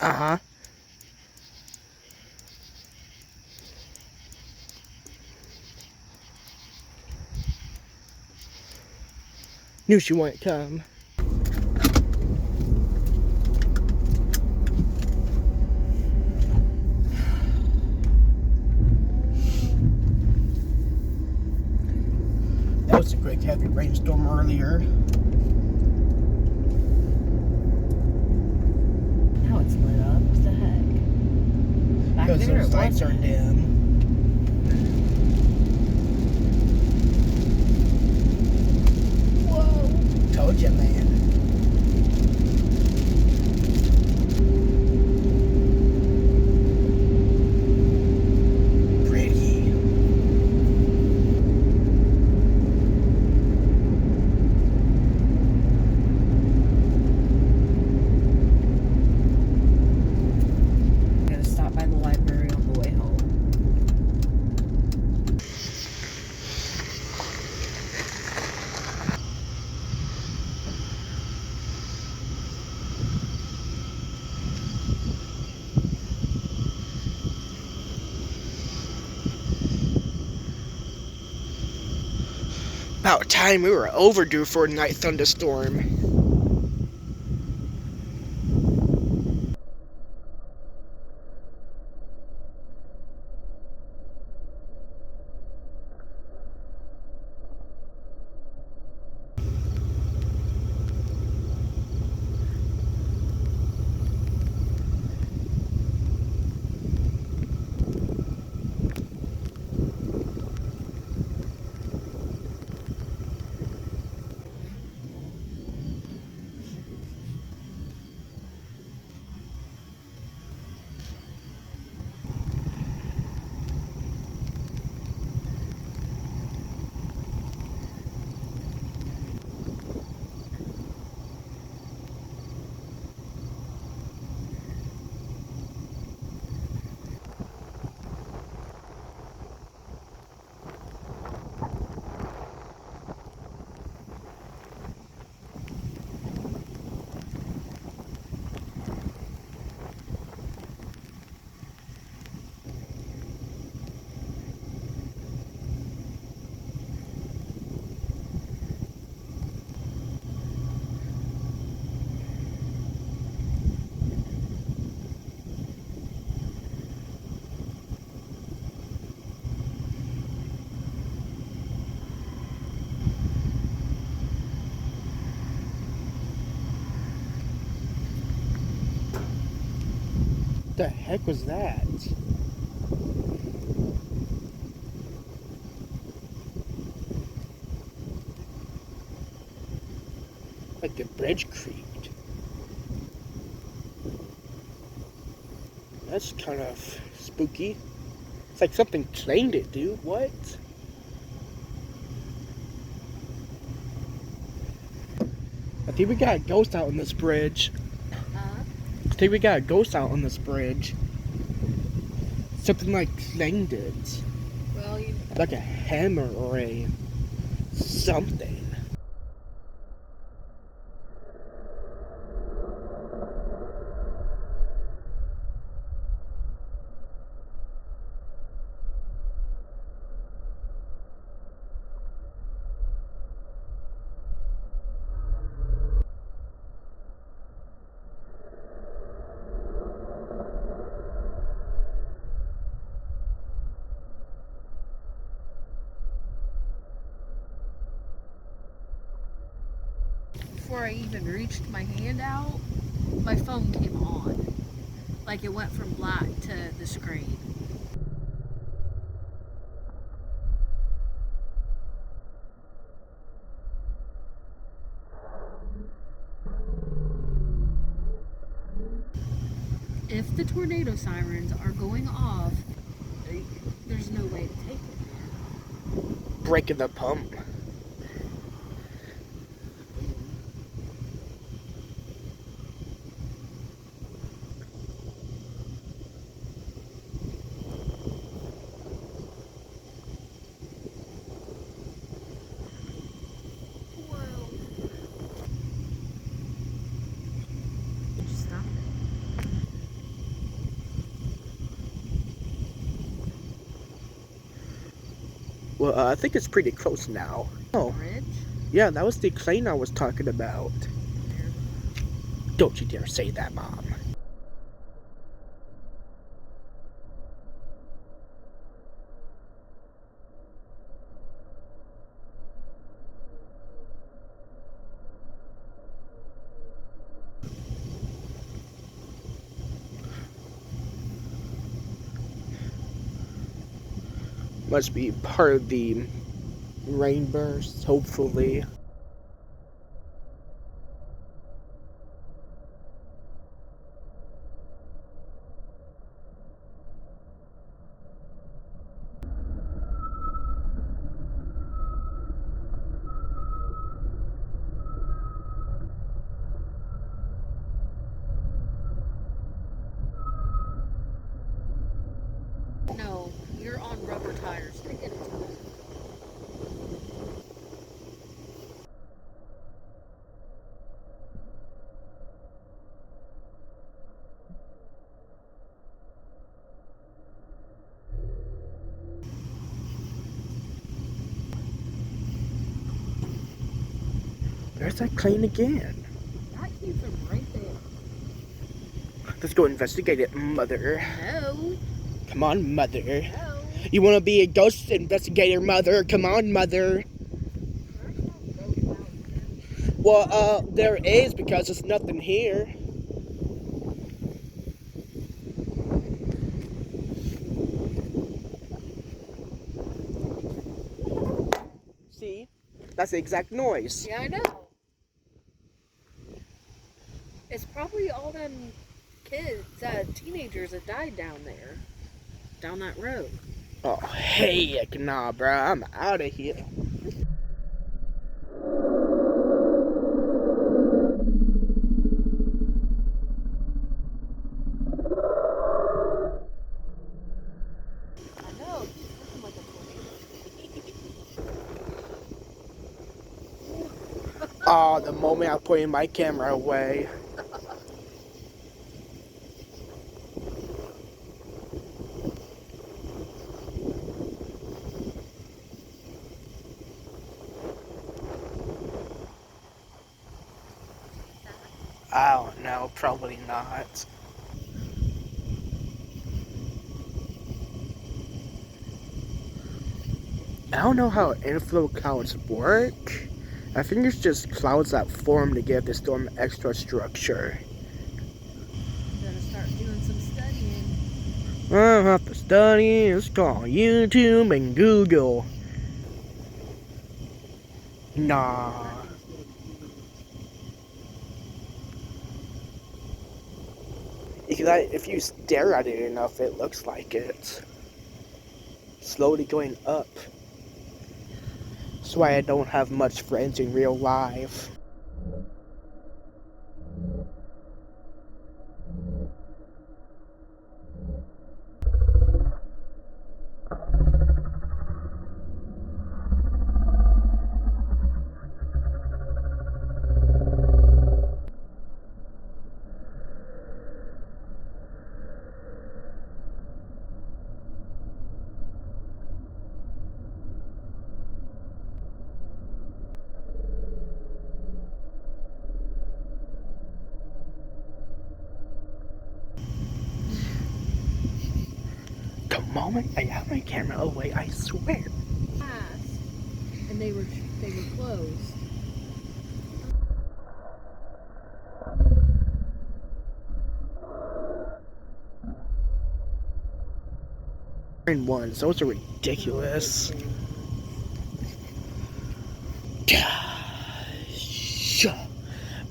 Uh-huh. Knew she wouldn't come. That was a great heavy rainstorm earlier. Now it's lit up. What the heck? Back Because there those it lights are wasn't. dim. Whoa. Told ya, man. Pretty. Gotta stop by the library on the way home. About time we were overdue for a night thunderstorm. The heck was that? Like the bridge creaked. That's kind of spooky. It's like something claimed it, dude. What? I think we got a ghost out on this bridge. I think we got a ghost out on this bridge. Something like claimed it. Well, you Like a hammer or a something. before I even reached my hand out, my phone came on. Like it went from black to the screen. If the tornado sirens are going off, there's no way to take it. Breaking the pump. Just stop it. Well, I think it's pretty close now. Oh, Bridge? yeah, that was the plane I was talking about. Don't you dare say that, Mom. Must be part of the rainburst, hopefully. No, you're on rubber tires. Take it into it. There's that plane again. That came from right there. Let's go investigate it, Mother. No. Come on, Mother. No. You want to be a ghost investigator, Mother? Come on, Mother. Well, there is, because there's nothing here. See? That's the exact noise. Yeah, I know. It's probably all them kids, teenagers that died down there. Down that road. Oh, heck nah, bruh. I'm out of here. I know. It's looking like a tornado. Oh, the moment I put my camera away. I don't know, probably not. I don't know how inflow clouds work. I think it's just clouds that form to give the storm extra structure. Gotta start doing some studying. I have to study. It's called YouTube and Google. Nah. If you stare at it enough, it looks like it's slowly going up. That's why I don't have much friends in real life. The moment I have my camera away, I swear. Passed, and they were closed. In ones, those are ridiculous.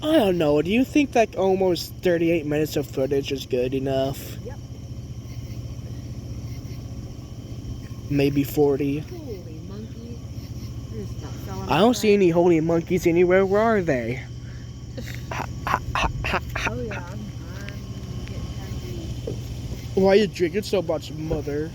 I don't know. Do you think like almost 38 minutes of footage is good enough? Yep. Maybe 40. Holy monkey. You're just about selling I don't out see any holy monkeys anywhere. Where are they? Oh yeah, I'm getting hungry. Why are you drinking so much, Mother?